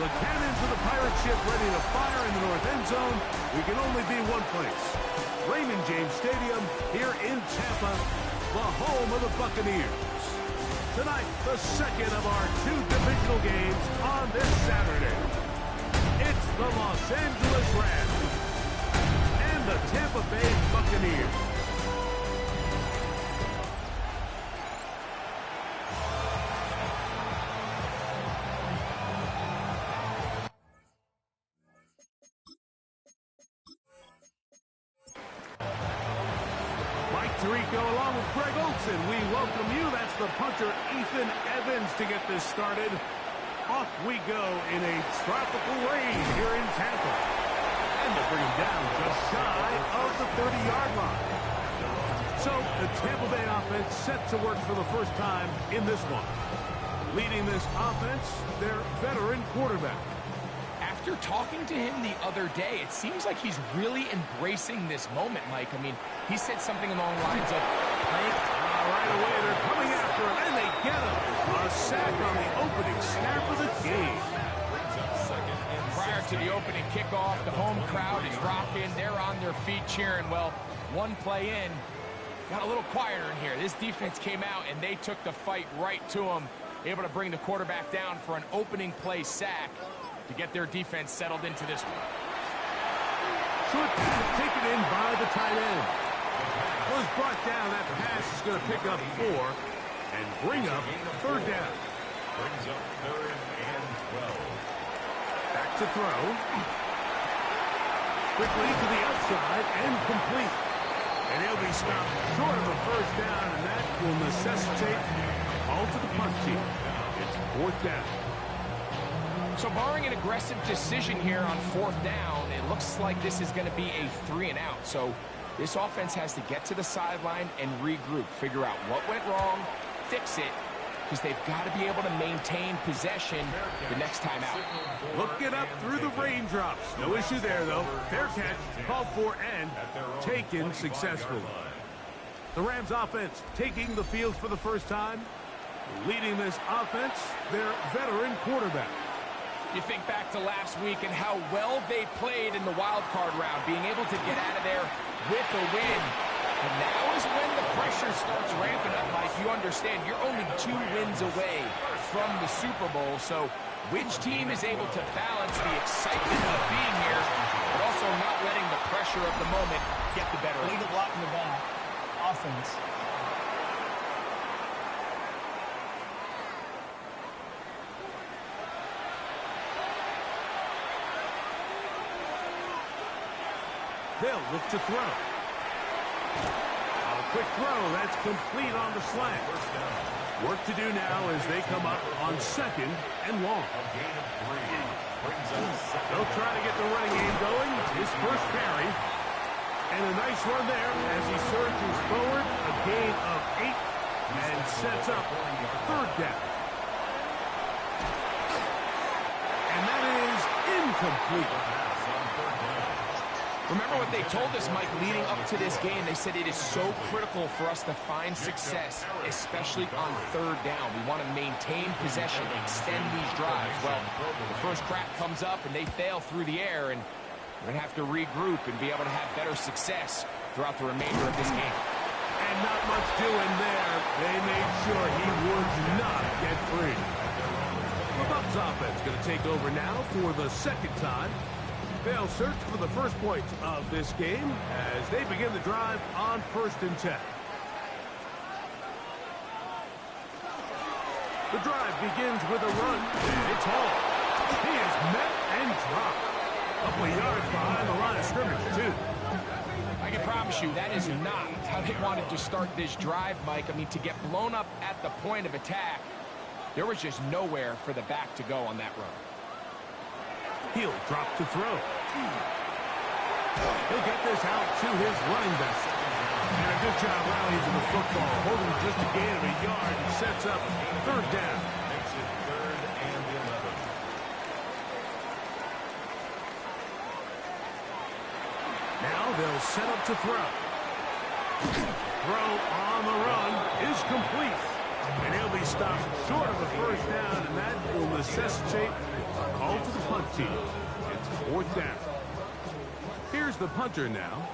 The cannons of the pirate ship ready to fire in the north end zone. We can only be one place. Raymond James Stadium here in Tampa, the home of the Buccaneers. Tonight, the second of our two divisional games on this Saturday. It's the Los Angeles Rams and the Tampa Bay Buccaneers. Rico along with Greg Olsen. We welcome you. That's the punter, Ethan Evans, to get this started. Off we go in a tropical rain here in Tampa. And they bring him down just shy of the 30-yard line. So the Tampa Bay offense set to work for the first time in this one. Leading this offense, their veteran quarterback. After talking to him the other day, it seems like he's really embracing this moment, Mike. I mean, he said something along the lines of playing. Right away, they're coming after him, and they get him. A sack on the opening snap of the game. Prior to the opening kickoff, the home crowd is rocking. They're on their feet cheering. Well, one play in, got a little quieter in here. This defense came out, and they took the fight right to him, able to bring the quarterback down for an opening play sack to get their defense settled into this one. Short pass taken in by the tight end. Was brought down. That pass is going to pick up 4 and bring up third down. Brings up 3rd and 12. Back to throw. Quickly to the outside and complete. And he'll be stopped short of the first down, and that will necessitate a call to the punt team. It's 4th down. So barring an aggressive decision here on 4th down, it looks like this is going to be a 3 and out. So this offense has to get to the sideline and regroup, figure out what went wrong, fix it, because they've got to be able to maintain possession the next time out. Look it up through the raindrops. No issue there, though. Fair catch, called for, and taken successfully. The Rams offense taking the field for the first time. Leading this offense, their veteran quarterback. You think back to last week and how well they played in the wild card round, being able to get out of there with a win. And now is when the pressure starts ramping up, Mike. You understand, you're only 2 wins away from the Super Bowl. So which team is able to balance the excitement of being here, but also not letting the pressure of the moment get the better of it? Lead the block in the back. Offense. They'll look to throw. A quick throw. That's complete on the slant. Work to do now as they come up on 2nd and long. They'll try to get the running game going. His first carry. And a nice run there as he surges forward. A gain of 8 and sets up 3rd down. And that is incomplete. Remember what they told us, Mike, leading up to this game. They said it is so critical for us to find success, especially on 3rd down. We want to maintain possession, extend these drives. Well, the first crack comes up, and they fail through the air, and we're going to have to regroup and be able to have better success throughout the remainder of this game. And not much doing there. They made sure he would not get free. The Bucs offense going to take over now for the 2nd time. They'll search for the first point of this game as they begin the drive on 1st and 10. The drive begins with a run. It's Hall. He is met and dropped. A couple of yards behind the line of scrimmage, too. I can promise you that is not how they wanted to start this drive, Mike. I mean, to get blown up at the point of attack, there was just nowhere for the back to go on that run. He'll drop to throw. He'll get this out to his running back. And a good job rallying to the football, holding just a gain of a yard and sets up 3rd down. Makes it 3rd and 11. Now they'll set up to throw. Throw on the run is complete. And he'll be stopped short of the first down, and that will necessitate a called to the punt team. It's 4th down. Here's the punter now.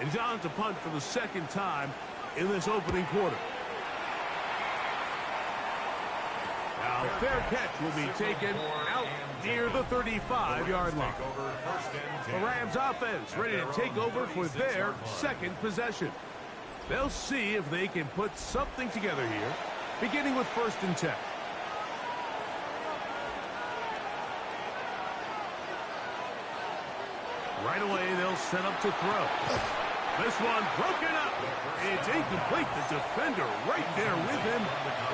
And he's on to punt for the 2nd time in this opening quarter. Now, fair catch will be taken out near the 35-yard line. The Rams offense ready to take over for their 2nd possession. They'll see if they can put something together here, beginning with 1st and 10. Right away, they'll set up to throw. This one broken up. It's incomplete. The defender right there with him.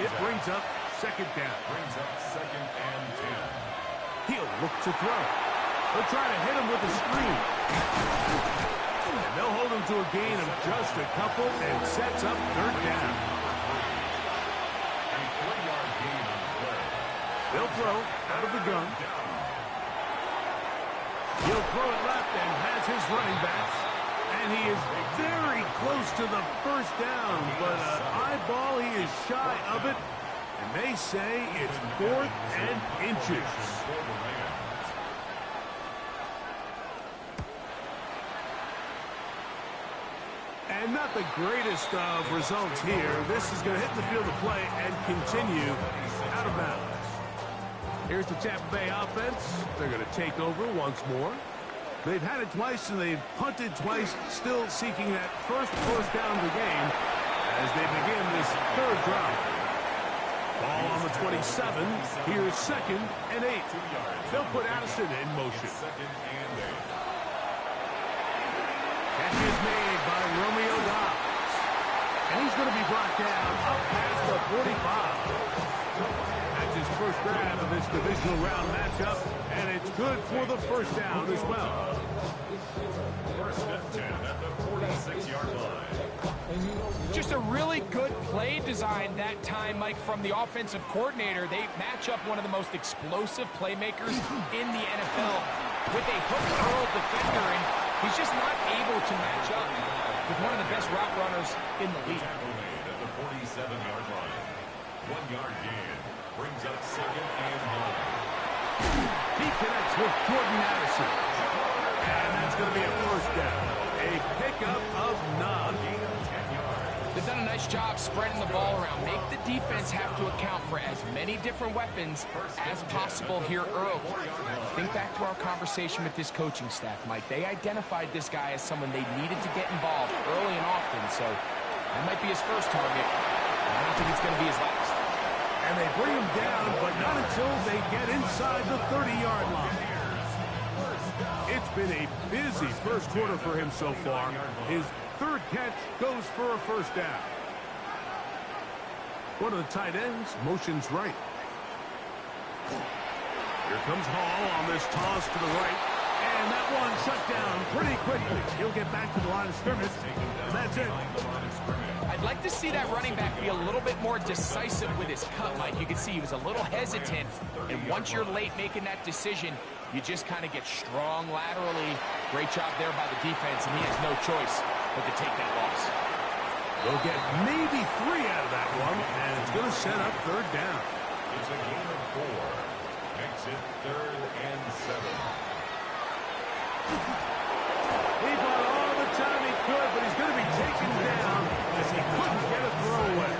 It brings up 2nd down. Brings up 2nd and 10. He'll look to throw. They'll try to hit him with a screen. And they'll hold him to a gain of just a couple and sets up 3rd down. A 3-yard gain on the play. They'll throw out of the gun. He'll throw it left and has his running backs. And he is very close to the 1st down, but an eyeball, he is shy of it. And they say it's 4th and inches. And not the greatest of results here. This is going to hit the field of play and continue out of bounds. Here's the Tampa Bay offense. They're going to take over once more. They've had it twice, and they've punted twice, still seeking that first down of the game as they begin this 3rd drive. Ball on the 27. Here's 2nd and 8. They'll put Addison in motion. 2nd and 8. Catch is made by Romeo Dobbs. And he's going to be brought down up past the 45. That's his first grab of this divisional round matchup, and it's good for the 1st down as well. 1st and 10 at the 46-yard line. Just a really good play design that time, Mike, from the offensive coordinator. They match up one of the most explosive playmakers in the NFL with a hook curl defender, and he's just not able to match up with one of the best route runners in the league. Tackle made at the 47-yard line. 1-yard gain. Brings up 2nd and 9. He connects with Jordan Addison. And that's going to be a 1st down. A pickup of 9. They've done a nice job spreading the ball around. Make the defense have to account for as many different weapons as possible here early. Think back to our conversation with this coaching staff, Mike. They identified this guy as someone they needed to get involved early and often, so that might be his first target. I don't think it's going to be his last. And they bring him down, but not until they get inside the 30-yard line. It's been a busy 1st quarter for him so far. His 3rd catch goes for a 1st down. One of the tight ends motions right. Here comes Hall on this toss to the right. And that one shut down pretty quickly. He'll get back to the line of scrimmage. And that's it. I'd like to see that running back be a little bit more decisive with his cut, Mike. You can see he was a little hesitant, and once you're late making that decision, you just kind of get strong laterally. Great job there by the defense, and he has no choice but to take that loss. They'll get maybe 3 out of that one, and it's going to set up 3rd down. It's a gain of 4. Makes it 3rd and 7. He bought all the time he could, but he's going to be taken down as he couldn't get a throw away.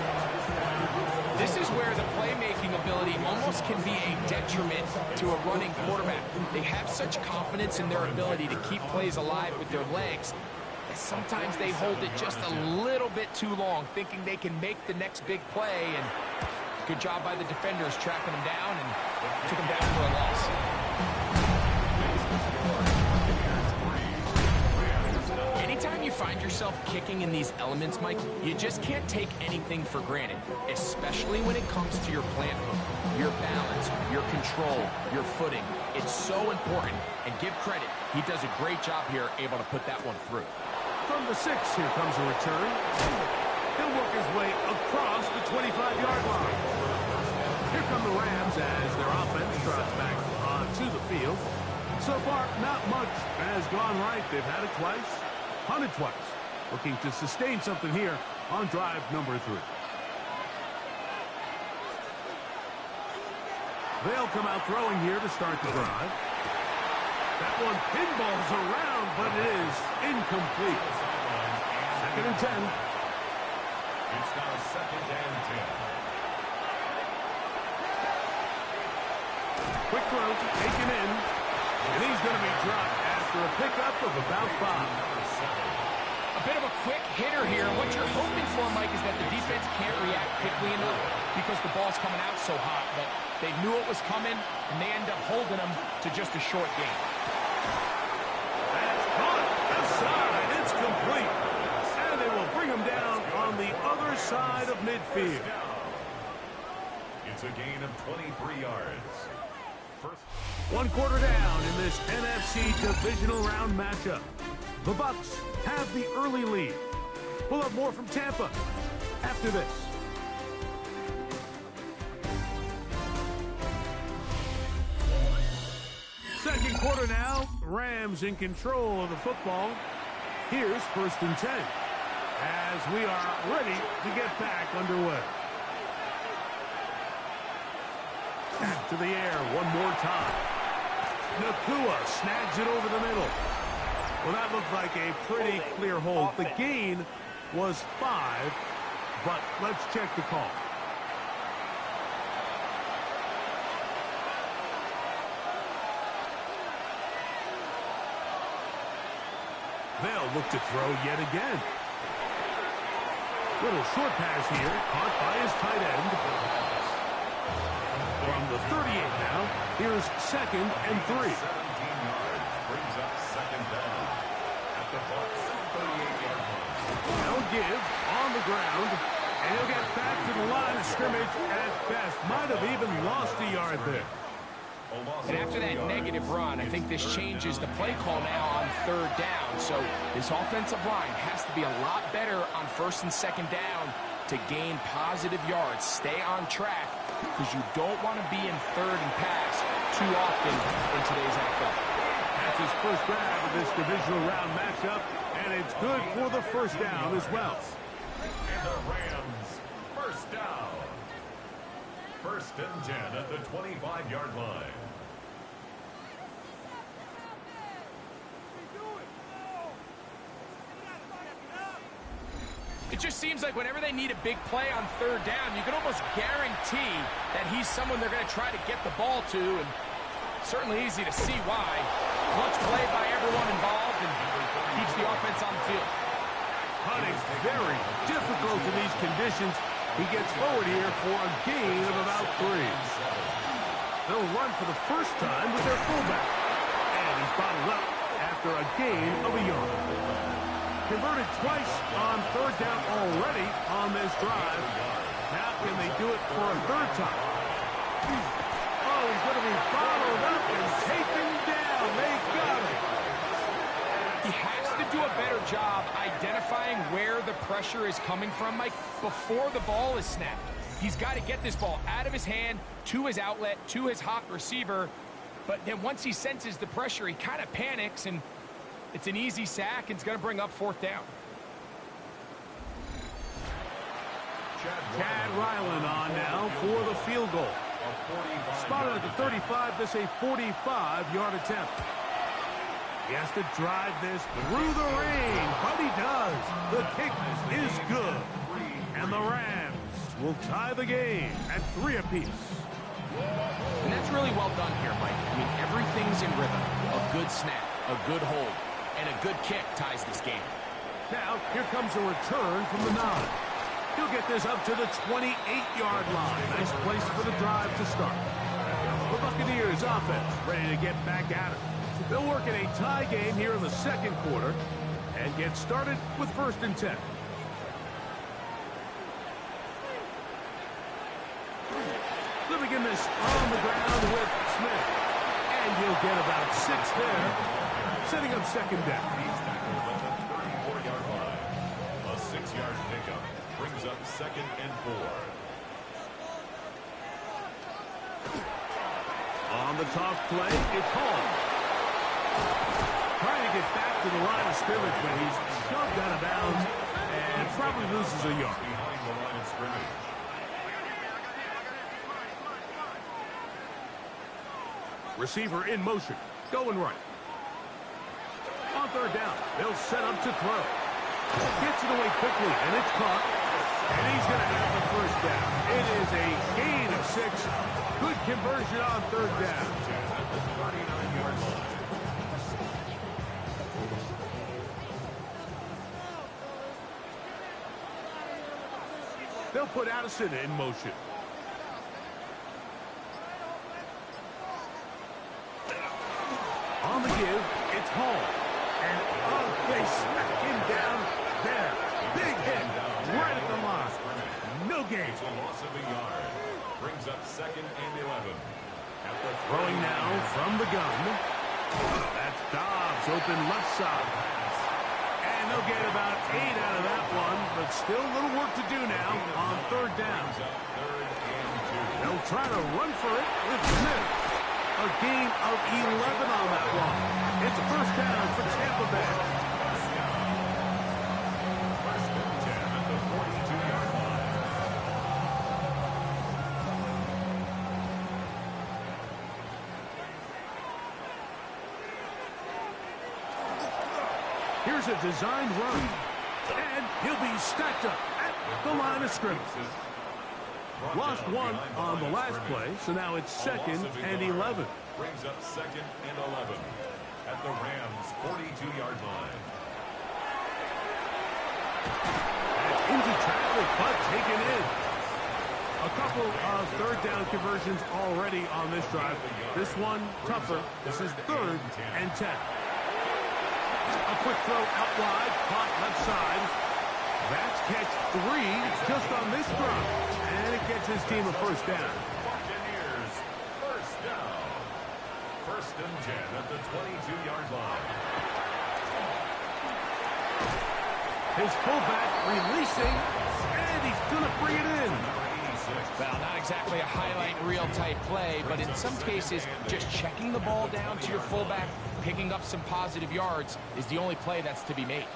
This is where the playmaking ability almost can be a detriment to a running quarterback. They have such confidence in their ability to keep plays alive with their legs that sometimes they hold it just a little bit too long, thinking they can make the next big play, and good job by the defenders tracking him down and took him down for a loss. Anytime you find yourself kicking in these elements, Mike, you just can't take anything for granted, especially when it comes to your plant foot, your balance, your control, your footing. It's so important, and give credit. He does a great job here, able to put that one through. From the 6, here comes a return. He'll work his way across the 25-yard line. Here come the Rams as their offense trots back onto the field. So far, not much has gone right. They've had it twice, punted twice. Looking to sustain something here on drive number 3. They'll come out throwing here to start the drive. That one pinballs around, but it is incomplete. 2nd and 10. It's now 2nd and 10. Quick throw, taken in, and he's going to be dropped after a pickup of about 5. A bit of a quick hitter here. What you're hoping for, Mike, is that the defense can't react quickly enough because the ball's coming out so hot. But they knew it was coming, and they end up holding them to just a short gain. That's caught aside. It's complete. And they will bring him down on the other side of midfield. It's a gain of 23 yards. One quarter down in this NFC Divisional Round matchup. The Bucs have the early lead. We'll have more from Tampa after this. Second quarter now. Rams in control of the football. Here's 1st and 10 as we are ready to get back underway. Back to the air one more time. Nakua snags it over the middle. Well, that looked like a pretty clear hold. The gain was 5, but let's check the call. They'll look to throw yet again. Little short pass here, caught by his tight end. From the 38 now, here's 2nd and 3. 17 yards brings up 2nd down. At the Bucs 38-yard line. No give on the ground, and he'll get back to the line of scrimmage at best. Might have even lost a yard there. And after that negative run, I think this changes the play call now on 3rd down. So this offensive line has to be a lot better on 1st and 2nd down to gain positive yards. Stay on track because you don't want to be in 3rd and pass too often in today's NFL. That's his first grab of this divisional round matchup, and it's good for the 1st down as well. And the Rams, 1st down. 1st and 10 at the 25-yard line. It just seems like whenever they need a big play on 3rd down, you can almost guarantee that he's someone they're going to try to get the ball to, and certainly easy to see why. Clutch play by everyone involved and keeps the offense on the field. Hunting's very difficult in these conditions. He gets forward here for a gain of about 3. They'll run for the first time with their fullback. And he's bottled up after a gain of a yard. Converted twice on 3rd down already on this drive. Now can they do it for a 3rd time? Oh, he's going to be bottled up and taken down. They've got him. He has to do a better job identifying where the pressure is coming from, Mike, before the ball is snapped. He's got to get this ball out of his hand, to his outlet, to his hot receiver. But then once he senses the pressure, he kind of panics, and it's an easy sack, and it's going to bring up 4th down. Chad Ryland on now for the field goal. Spotted at the 35, this a 45-yard attempt. He has to drive this through the rain, but he does. The kick is good. And the Rams will tie the game at 3 apiece. And that's really well done here, Mike. I mean, everything's in rhythm. A good snap, a good hold, and a good kick ties this game. Now, here comes a return from the 9. He'll get this up to the 28-yard line. Nice place for the drive to start. The Buccaneers offense ready to get back at it. They'll work in a tie game here in the 2nd quarter and get started with 1st and 10. They'll begin this on the ground with Smith. And he'll get about 6 there, setting up 2nd down. He's tackled at the 34-yard line. A 6-yard pickup brings up 2nd and 4. On the toss play, it's Hall. Trying to get back to the line of scrimmage, but he's shoved out of bounds and probably loses a yard. Behind the line of scrimmage. Receiver in motion. Going right. On third down, they'll set up to throw. Gets it away quickly, and it's caught. And he's going to have the first down. It is a gain of 6. Good conversion on third down. They'll put Addison in motion. On the give, it's Hall. And they smack him down there. Big hit right at the line. No gain. It's a loss of a yard. Brings up 2nd and 11. Throwing now from the gun. That's Dobbs, open left side. And they'll get about 8 out of that one, but still a little work to do now on third down. They'll try to run for it with Smith. A gain of 11 on that one. It's a first down for Tampa Bay. First and 10 at the 42-yard line. Here's a designed run. And he'll be stacked up at the line of scrimmage. Lost one on the last play, so now it's 2nd and 11. Brings up 2nd and 11 at the Rams' 42-yard line. Into traffic, but taken in. A couple of third down conversions already on this drive. This one tougher. This is 3rd and 10. A quick throw out wide, caught left side. That's catch 3 just on this drive. And it gets his team a first down. Buccaneers, first down. First and 10 at the 22-yard line. His fullback releasing, and he's going to bring it in. Well, not exactly a highlight reel type play, but in some cases, just checking the ball down to your fullback, picking up some positive yards is the only play that's to be made.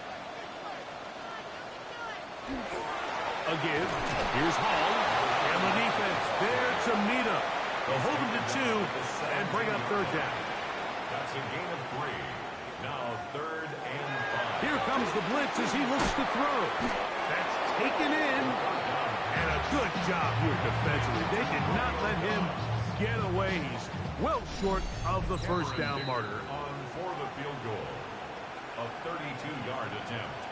A give. Here's Hall. And the defense there to meet him. They'll hold him to 2 and bring up third down. That's a gain of 3. Now 3rd and 5. Here comes the blitz as he looks to throw. That's taken in. And a good job here defensively. They did not let him get away. He's well short of the first down marker. On for the field goal. A 32-yard attempt.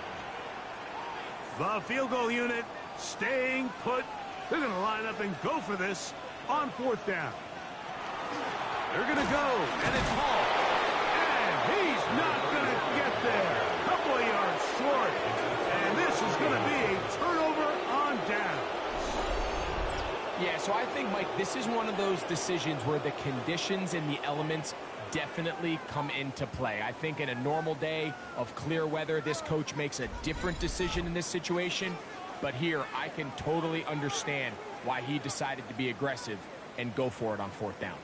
The field goal unit staying put. They're going to line up and go for this on 4th down. They're going to go, and it's Hall. And he's not going to get there. A couple of yards short. And this is going to be a turnover on down. Yeah, so I think, Mike, this is one of those decisions where the conditions and the elements definitely come into play. I think in a normal day of clear weather, this coach makes a different decision in this situation. But here, I can totally understand why he decided to be aggressive and go for it on 4th down.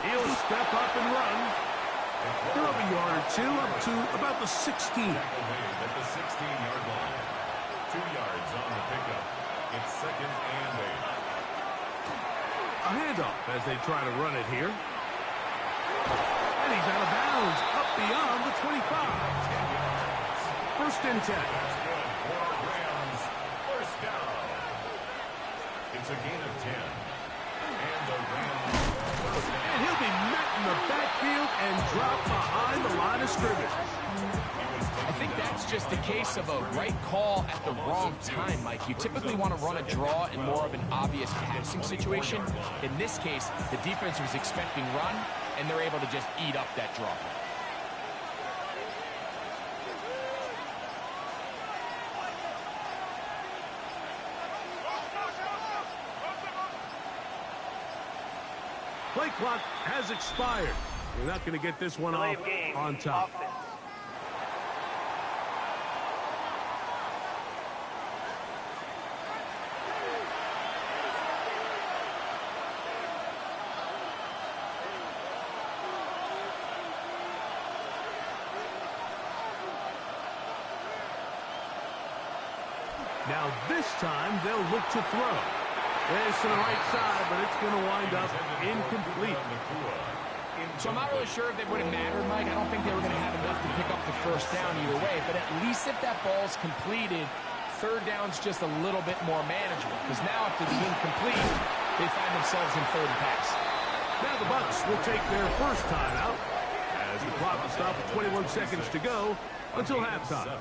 He'll step up and run. They're up a yard or 2, up to about the 16. At the 16-yard line. 2 yards on the pickup. It's 2nd and 8. A handoff as they try to run it here. And he's out of bounds, up beyond the 25. 1st and 10. That's good for Rams. First down. It's a gain of 10. And the Rams first down. And he'll be met in the backfield and dropped behind the line of scrimmage. I think that's just a case of a right call at the wrong time, Mike. You typically want to run a draw in more of an obvious passing situation. In this case, the defense was expecting run, and they're able to just eat up that draw. Play clock has expired. We're not going to get this one off on top. Now this time they'll look to throw. This to the right side, but it's going to wind up incomplete. So I'm not really sure if it would have mattered, Mike. I don't think they were going to have enough to pick up the first down either way. But at least if that ball's completed, third down's just a little bit more manageable. Because now after the incomplete, they find themselves in third and pass. Now the Bucs will take their first timeout as the clock will stop at 21 seconds to go until halftime.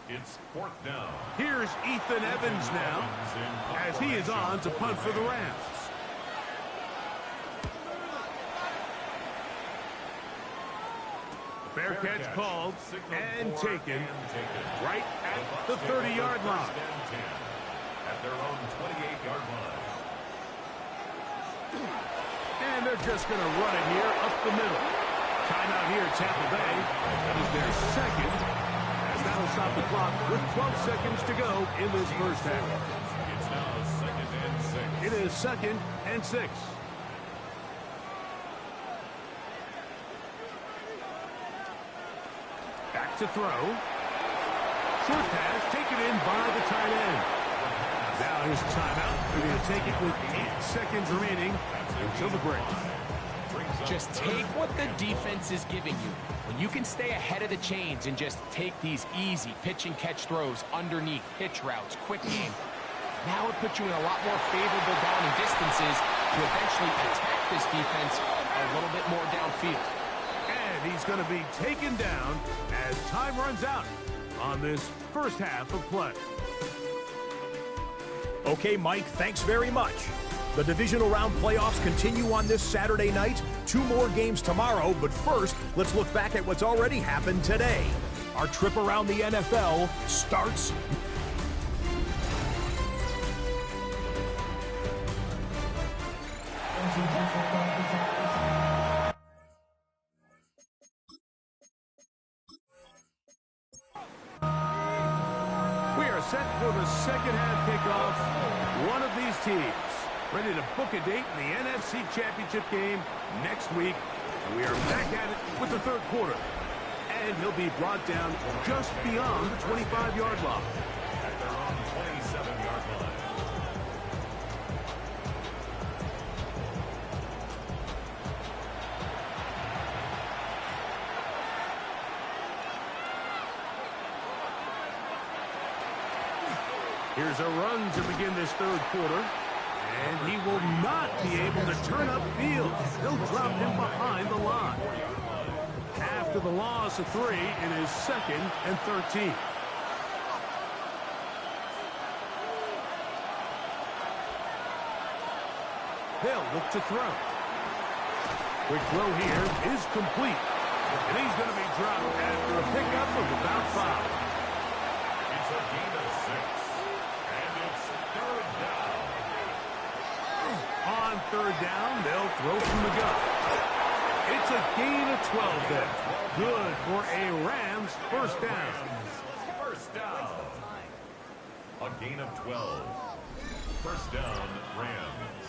It's fourth down. Here's Ethan Evans now as he is on to punt for the Rams. Fair catch called and taken right at the 30-yard line. At their own 28-yard line. And they're just going to run it here up the middle. Timeout here at Tampa Bay. That is their second. As that'll stop the clock with 12 seconds to go in this first half. It's now second and 6. It is second and 6. Back to throw. Short pass taken in by the tight end. Now here's a timeout. They're going to take it with 8 seconds remaining until the break. Just take what the defense is giving you. When you can stay ahead of the chains and just take these easy pitch and catch throws underneath, hitch routes, quick game, now it puts you in a lot more favorable down and distances to eventually attack this defense a little bit more downfield. And he's going to be taken down as time runs out on this first half of play. Okay, Mike, thanks very much. The divisional round playoffs continue on this Saturday night. 2 more games tomorrow, but first, let's look back at what's already happened today. Our trip around the NFL starts We are set for the second half kickoff. One of these teams ready to book a date in the NFC Championship game next week. And we are back at it with the third quarter. And he'll be brought down just beyond the 25-yard line. At their own 27-yard line. Here's a run to begin this third quarter. And he will not be able to turn up field. They'll drop him behind the line. After the loss of 3, it is second and 13. They'll look to throw. Quick throw here is complete. And he's going to be dropped after a pickup of about 5. It's a gain of 6. And it's third down. On third down, they'll throw from the gun. It's a gain of 12 then. Good for a Rams first down. First down. A gain of 12. First down, Rams.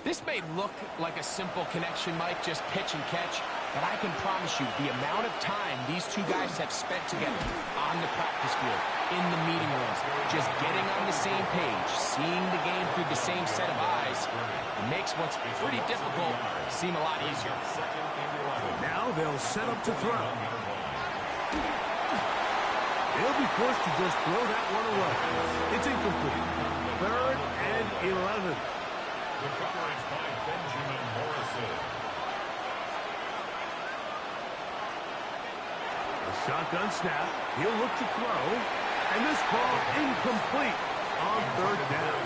This may look like a simple connection, Mike, just pitch and catch, but I can promise you the amount of time these two guys have spent together on the practice field, in the meeting rooms, just getting on the same page, seeing the game through the same set of eyes, it makes what's pretty difficult seem a lot easier. Now they'll set up to throw. They'll be forced to just throw that one away. It's incomplete. Third and 11. The coverage by Benjamin Morrison. A shotgun snap. He'll look to throw. And this ball incomplete on third down.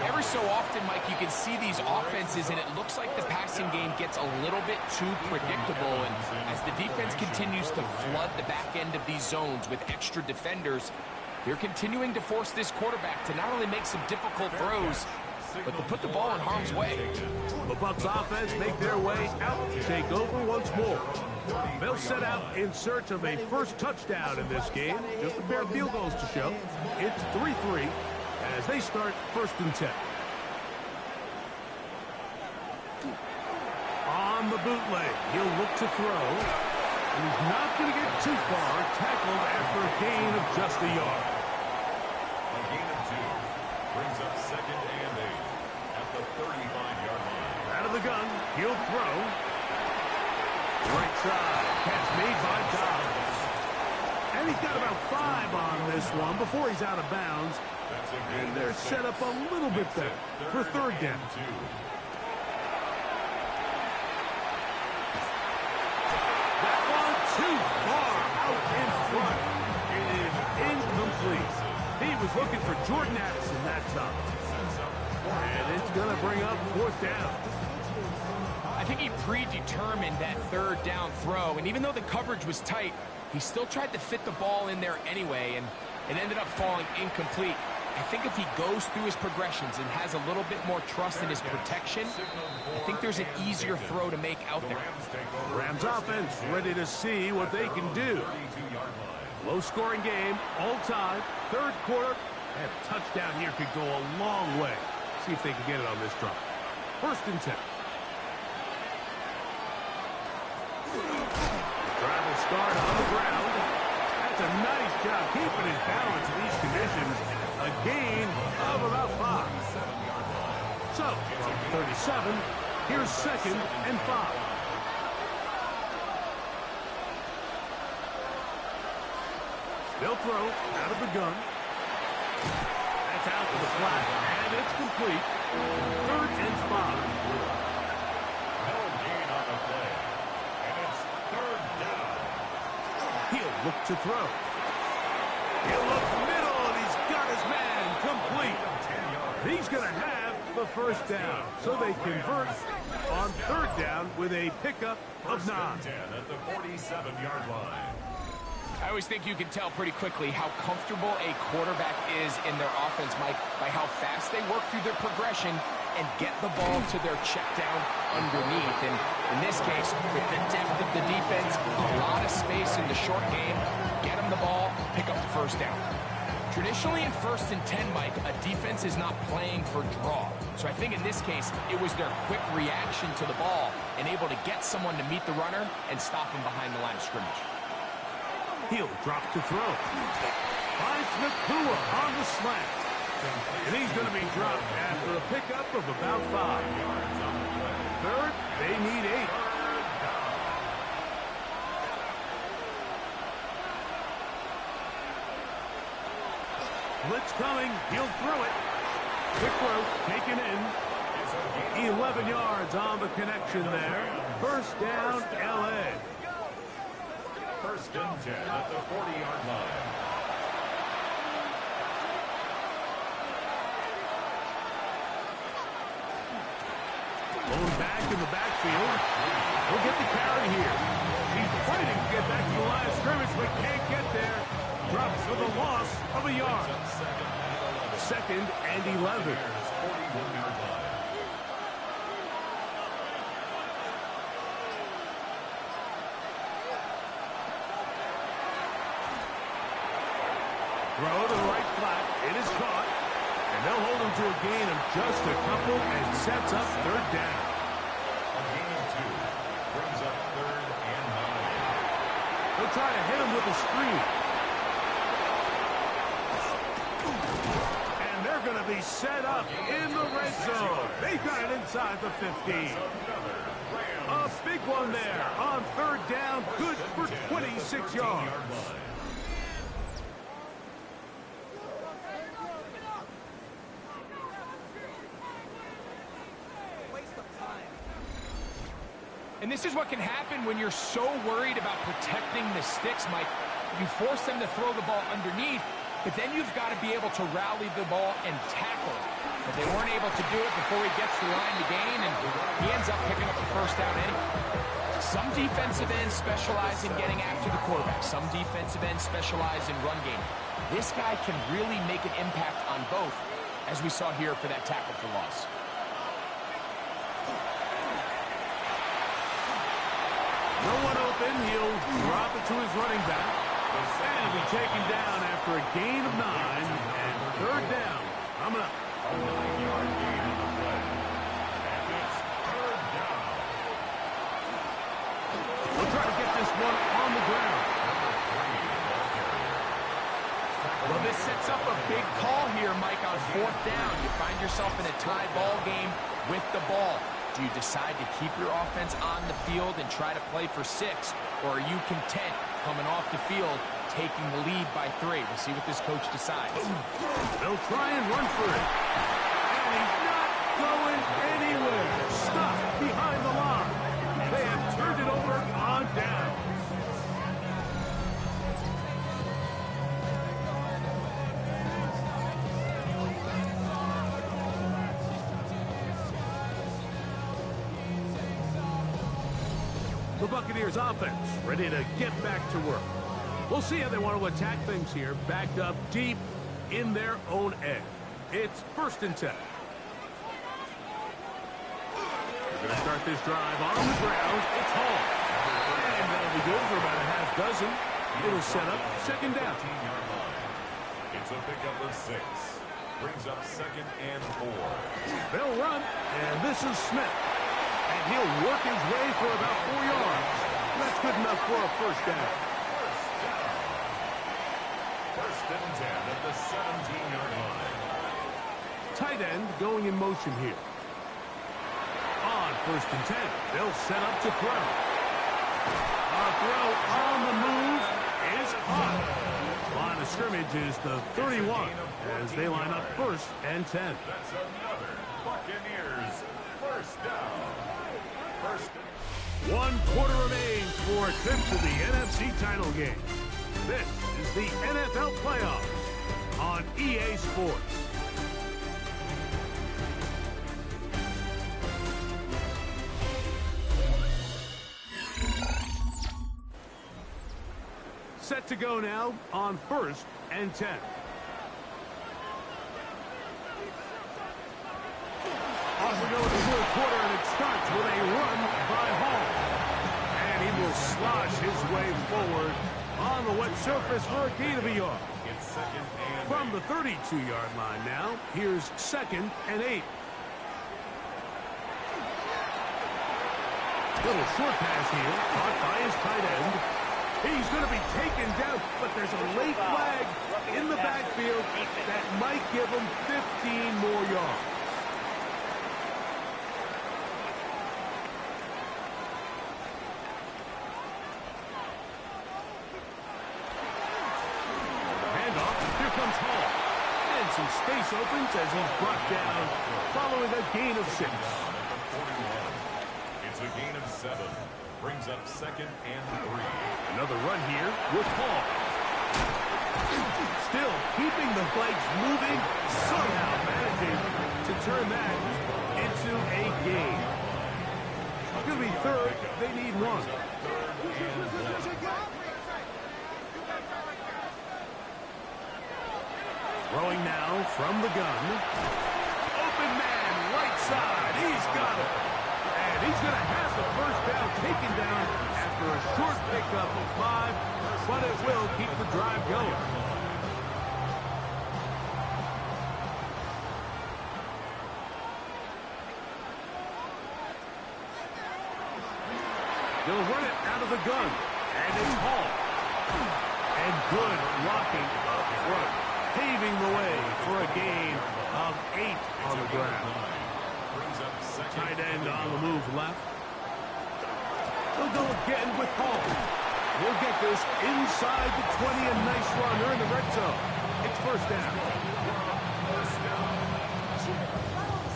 Every so often, Mike, you can see these offenses, and it looks like the passing game gets a little bit too predictable. And as the defense continues to flood the back end of these zones with extra defenders, they're continuing to force this quarterback to not only make some difficult throws, but to put the ball in harm's way. The Bucs offense make their way out to take over once more. They'll set out in search of a first touchdown in this game. Just a pair of field goals to show. It's 3-3 as they start first and 10. On the bootleg, he'll look to throw. And he's not going to get too far, tackled after a gain of just a yard. A gain of 2 brings up 2nd and 8 at the 35-yard line. Out of the gun, he'll throw. Right side, catch made by Dobbs. And he's got about 5 on this one before he's out of bounds. And they're set up a little bit better for 3rd down. That one too far out in front. It is incomplete. He was looking for Jordan Addison that time. And it's going to bring up 4th down. I think he predetermined that 3rd down throw, and even though the coverage was tight, he still tried to fit the ball in there anyway, and it ended up falling incomplete. I think if he goes through his progressions and has a little bit more trust in his protection, I think there's an easier throw to make out there. Rams offense ready to see what they can do. Low-scoring game, all time, 3rd quarter. And a touchdown here could go a long way. See if they can get it on this drive. 1st and 10. Drive will start on the ground. That's a nice job keeping his balance in these conditions. A gain of about 5. So, from 37, here's 2nd and 5. They'll throw out of the gun. That's out to the flat, and it's complete. 3rd and 5. No gain on the play. And it's 3rd down. He'll look to throw. He'll look middle, and he's got his man complete. He's going to have the 1st down. So they convert on 3rd down with a pickup of 9. 10 at the 47-yard line. I always think you can tell pretty quickly how comfortable a quarterback is in their offense, Mike, by how fast they work through their progression and get the ball to their check down underneath. And in this case, with the depth of the defense, a lot of space in the short game, get them the ball, pick up the 1st down. Traditionally in 1st and 10, Mike, a defense is not playing for draw. So I think in this case, it was their quick reaction to the ball and able to get someone to meet the runner and stop him behind the line of scrimmage. He'll drop to throw. Finds Nakua on the slant. And he's going to be dropped after a pickup of about 5. 3rd, they need 8. Blitz coming. He'll throw it. Quick throw, taken in. 11 yards on the connection there. 1st down, L.A. 1st and 10 at the 40-yard line. Going back in the backfield. He'll get the carry here. He's fighting to get back to the line of scrimmage, but can't get there. Drops for the loss of a yard. 2nd and 11. 41-yard line. Throw to the right flat. It is caught. And they'll hold him to a gain of just a couple and sets up 3rd down. A gain of 2 brings up 3rd and 9. They'll try to hit him with a screen. And they're going to be set up in the red zone. They've got it inside the 15. A big one there on 3rd down. Good for 26 yards. And this is what can happen when you're so worried about protecting the sticks, Mike. You force them to throw the ball underneath, but then you've got to be able to rally the ball and tackle. But they weren't able to do it before he gets the line to gain, and he ends up picking up the 1st down anyway. Some defensive ends specialize in getting after the quarterback. Some defensive ends specialize in run game. This guy can really make an impact on both, as we saw here for that tackle for loss. No one open. He'll drop it to his running back. And he'll be taken down after a gain of 9. And 3rd down. Coming up. A 9-yard gain on the play. And it's 3rd down. one on the ground. Well, this sets up a big call here, Mike, on fourth down. You find yourself in a tie ball game with the ball. Do you decide to keep your offense on the field and try to play for 6? Or are you content coming off the field, taking the lead by 3? We'll see what this coach decides. They'll try and run for it. And he's not going anywhere. Stuck behind the line. They have turned it over on down. The Buccaneers offense ready to get back to work. We'll see how they want to attack things here, backed up deep in their own end. It's 1st and 10. They're going to start this drive on the ground. It's Hall. And that'll be good for about a half dozen. It'll set up 2nd down. It's a pickup of 6. Brings up 2nd and 4. They'll run, and this is Smith. And he'll work his way for about 4 yards. That's good enough for a 1st down. 1st and 10 at the 17-yard line. Tight end going in motion here. On 1st and 10, they'll set up to throw. A throw on the move is caught. Line of scrimmage is the 31 as they line up 1st and 10. That's another Buccaneers 1st down. 1 quarter remains for a trip to the NFC title game. This is the NFL playoffs on EA Sports. Set to go now on 1st and 10. Off we go in the 4th quarter, and it starts with a run by Hall. And he will slosh his way forward on the wet surface for a gain of a yard. It's 2nd and From the 32-yard line now, here's 2nd and 8. Little short pass here, caught by his tight end. He's going to be taken down, but there's a late flag in the backfield that might give him 15 more yards. Some space opens as he's brought down following a gain of 6. It's a gain of 7. Brings up 2nd and 3. Another run here with Hall. Still keeping the legs moving, somehow managing to turn that into a gain. It's going to be 3rd. They need 1. Throwing now from the gun. Open man, right side. He's got it. And he's going to have the 1st down taken down after a short pickup of 5, but it will keep the drive going. They'll run it out of the gun. And it's Hall. And good blocking up front, paving the way for a gain of 8 on the ground. Tight end on the move left. They'll go again with Hall. He'll get this inside the 20, a nice run. They're in the red zone. It's 1st down.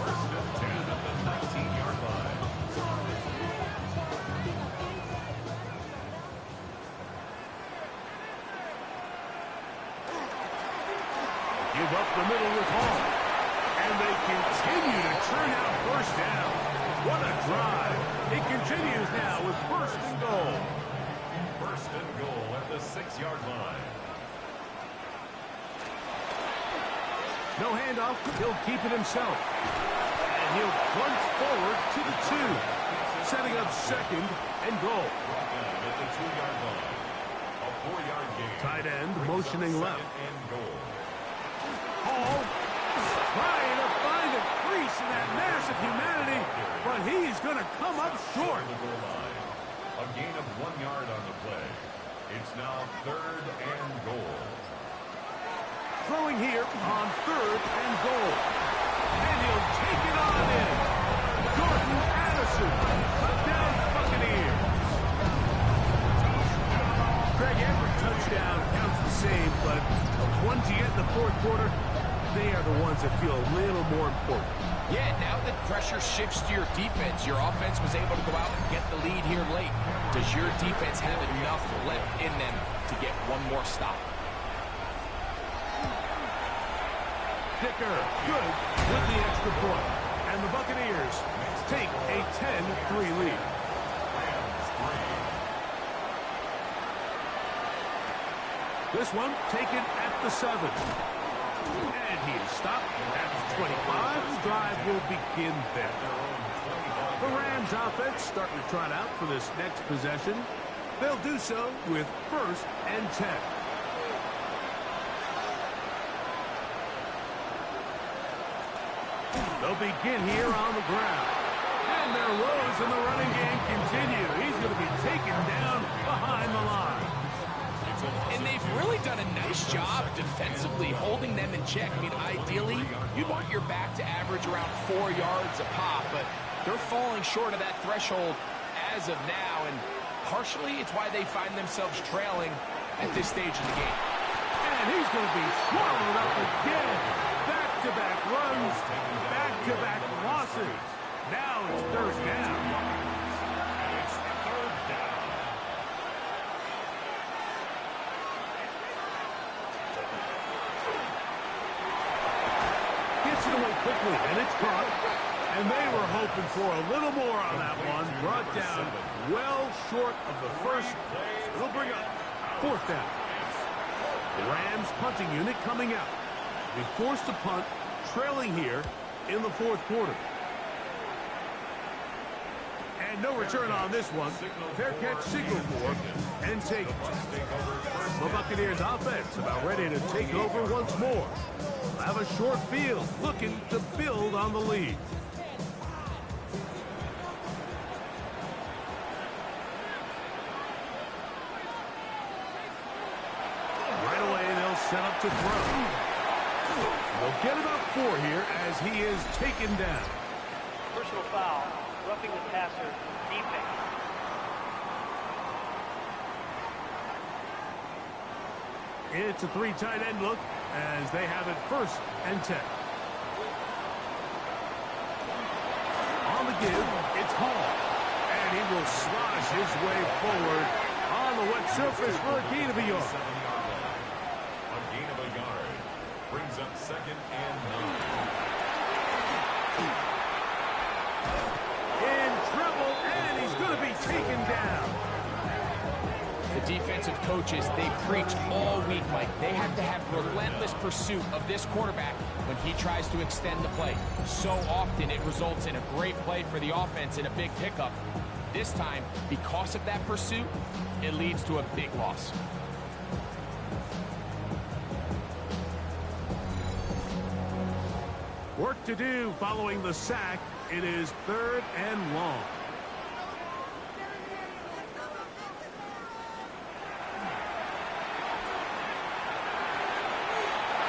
1st and 10 at the 19-yard line. Give up the middle with Hall. And they continue to churn out 1st down. What a drive. It continues now with 1st and goal. 1st and goal at the 6-yard line. No handoff. He'll keep it himself. And he'll plunge forward to the 2. Setting up 2nd and goal. At the 2-yard line. A 4-yard gain. Tight end motioning left. And goal. Hall trying to find a crease in that mass of humanity, but he's going to come up short. The goal line. A A gain of 1 yard on the play. It's now 3rd and goal. Throwing here on 3rd and goal. And he'll take it on in. Jordan Addison, touchdown Buccaneers. Greg, every touchdown counts the same, but the ones you get in the fourth quarter, they are the ones that feel a little more important. Yeah, now that pressure shifts to your defense, your offense was able to go out and get the lead here late. Does your defense have enough left in them to get one more stop? Dicker, good with the extra point. And the Buccaneers take a 10-3 lead. This one taken at the 7. And he is stopped at the 25. The drive will begin there. The Rams offense starting to trot out for this next possession. They'll do so with 1st and 10. They'll begin here on the ground. And their woes in the running game continue. He's going to be taken down behind the line. And they've really done a nice job defensively holding them in check. I mean, ideally, you'd want your back to average around 4 yards a pop, but they're falling short of that threshold as of now, and partially it's why they find themselves trailing at this stage of the game. And he's going to be swallowed up again. Back-to-back runs, back-to-back losses. Now it's 3rd down. It's 3rd down. Gets it away quickly, and it's caught. And they were hoping for a little more on that one. Brought down well short of the first. It'll bring up 4th down. The Rams punting unit coming out. Be forced to punt, trailing here in the 4th quarter. And no return on this one. Fair catch signal for and take it. The Buccaneers offense about ready to take over once more. Have a short field, looking to build on the lead. Right away, they'll set up to throw. They'll get about 4 here as he is taken down. Personal foul, roughing the passer, defense. It's a 3 tight end look as they have it 1st and 10. On the give, it's Hall. And he will slosh his way forward on the wet surface for a gain of a yard. A gain of a yard. Brings up 2nd and 9. In trouble, and he's going to be taken down. The defensive coaches, they preached all week, Mike. They have to have relentless pursuit of this quarterback when he tries to extend the play. So often it results in a great play for the offense and a big pickup. This time, because of that pursuit, it leads to a big loss. Work to do following the sack. It is 3rd and long.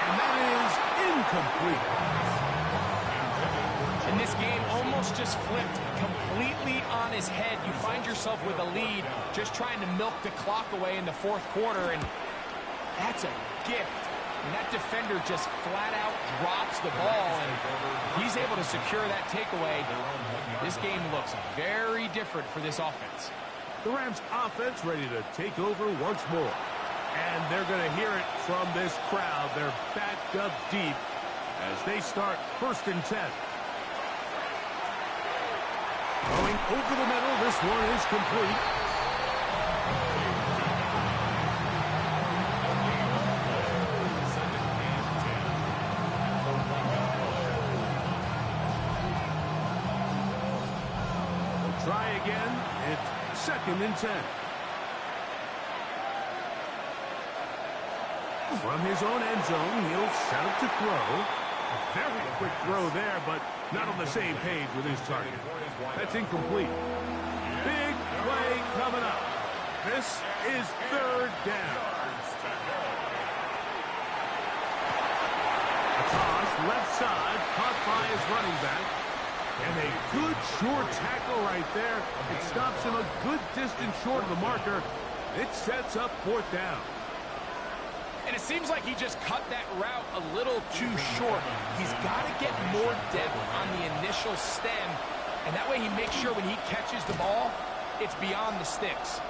And that is incomplete. And this game almost just flipped completely on his head. You find yourself with a lead, just trying to milk the clock away in the 4th quarter, and that's a gift. And that defender just flat out drops the ball, and he's able to secure that takeaway. This game looks very different for this offense. The Rams offense ready to take over once more. And they're going to hear it from this crowd. They're backed up deep as they start 1st and 10. Going over the middle, this one is complete. Try again. It's 2nd and 10. From his own end zone, he'll set up to throw. A very quick throw there, but not on the same page with his target. That's incomplete. Big play coming up. This is third down. A toss left side, caught by his running back. And a good short tackle right there. It stops him a good distance short of the marker. It sets up fourth down. And it seems like he just cut that route a little too short. He's got to get more depth on the initial stem, and that way he makes sure when he catches the ball, it's beyond the sticks.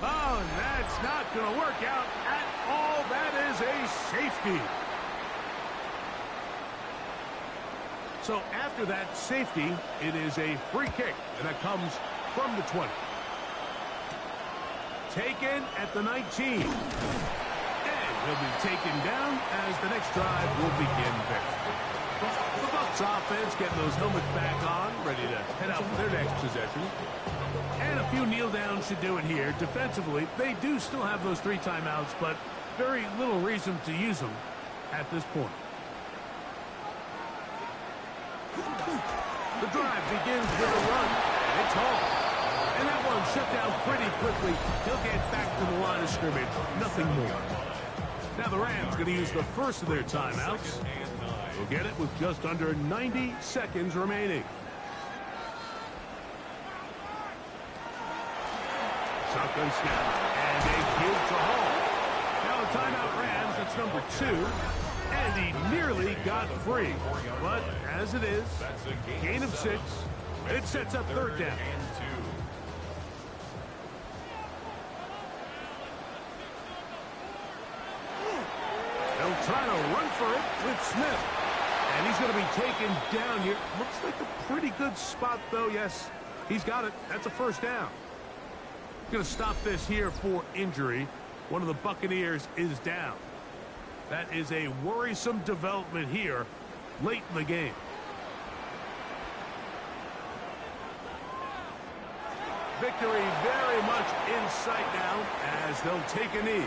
Oh, and that's not going to work out at all. That is a safety. So after that safety, it is a free kick, and that comes from the 20. Taken at the 19. And he'll be taken down as the next drive will begin there. The Bucs offense getting those helmets back on, ready to head out for their next possession. And a few kneel downs should do it here. Defensively, they do still have those 3 timeouts, but very little reason to use them at this point. The drive begins with a run, and it's home. And that one shut down pretty quickly. He'll get back to the line of scrimmage, nothing more. Now the Rams going to use the first of their timeouts. They'll get it with just under 90 seconds remaining. Shotgun snap, and a kick to home. Now a timeout Rams, that's number 2. And he nearly got free. But as it is, gain of 6. It sets up third down. They'll try to run for it with Smith. And he's going to be taken down here. Looks like a pretty good spot, though. Yes, he's got it. That's a first down. Going to stop this here for injury. One of the Buccaneers is down. That is a worrisome development here late in the game. Victory very much in sight now as they'll take a knee.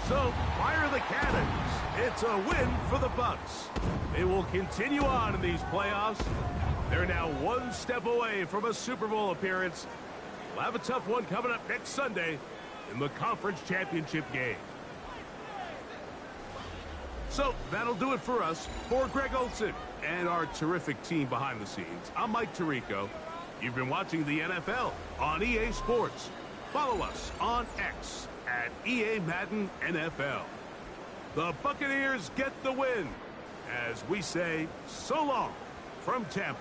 So, fire the cannons. It's a win for the Bucs. They will continue on in these playoffs. They're now one step away from a Super Bowl appearance. We'll have a tough one coming up next Sunday in the conference championship game. So, that'll do it for us. For Greg Olsen and our terrific team behind the scenes, I'm Mike Tirico. You've been watching the NFL on EA Sports. Follow us on X at EA Madden NFL. The Buccaneers get the win as we say so long from Tampa.